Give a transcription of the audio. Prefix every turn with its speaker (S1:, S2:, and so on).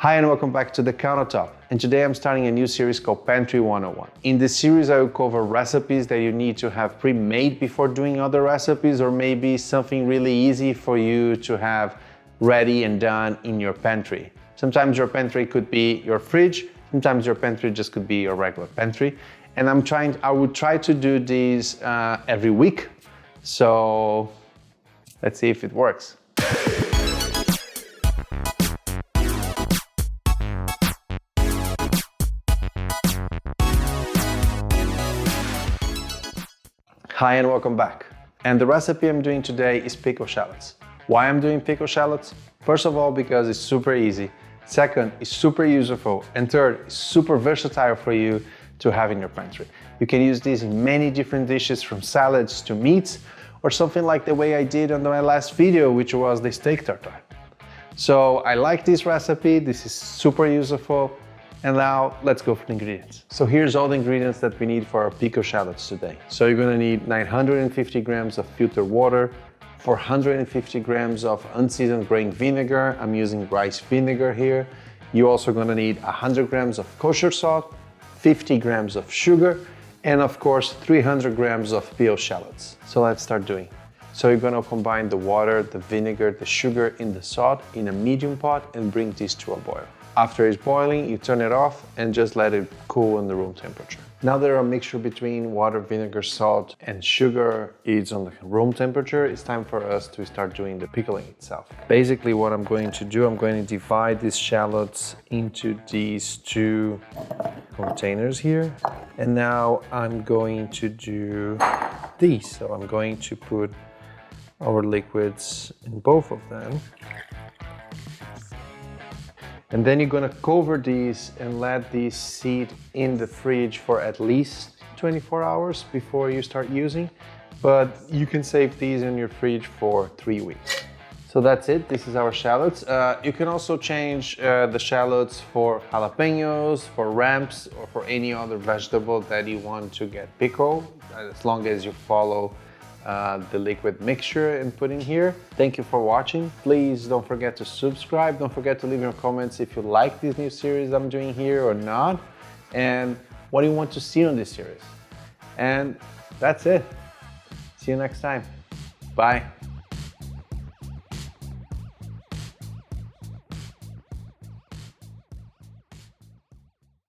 S1: Hi and welcome back to The Countertop, and today I'm starting a new series called Pantry101. In this series I will cover recipes that you need to have pre-made before doing other recipes, or maybe something really easy for you to have ready and done in your pantry. Sometimes your pantry could be your fridge, sometimes your pantry just could be your regular pantry. And I will try to do these every week, so let's see if it works. Hi and welcome back. And the recipe I'm doing today is pickled shallots. Why I'm doing pickled shallots? First of all, because it's super easy. Second, it's super useful. And third, it's super versatile for you to have in your pantry. You can use these in many different dishes, from salads to meats, or something like the way I did on my last video, which was the steak tartare. So I like this recipe, this is super useful. And now let's go for the ingredients. So here's all the ingredients that we need for our pickled shallots today. So you're gonna need 950 grams of filtered water, 450 grams of unseasoned grain vinegar. I'm using rice vinegar here. You're also gonna need 100 grams of kosher salt, 50 grams of sugar, and of course 300 grams of peeled shallots. So let's start doing. So you're gonna combine the water, the vinegar, the sugar, and the salt in a medium pot and bring this to a boil. After it's boiling, you turn it off and just let it cool in the room temperature. Now that our mixture between water, vinegar, salt, and sugar is on the room temperature, it's time for us to start doing the pickling itself. Basically what I'm going to do, I'm going to divide these shallots into these two containers here. And now I'm going to do these. So I'm going to put our liquids in both of them. And then you're gonna cover these and let these sit in the fridge for at least 24 hours before you start using. But you can save these in your fridge for 3 weeks. So that's it, this is our shallots. You can also change the shallots for jalapenos, for ramps, or for any other vegetable that you want to get pickled, as long as you follow the liquid mixture and put in here. Thank you for watching. Please don't forget to subscribe. Don't forget to leave your comments if you like this new series I'm doing here or not, and what do you want to see on this series. And that's it. See you next time. Bye.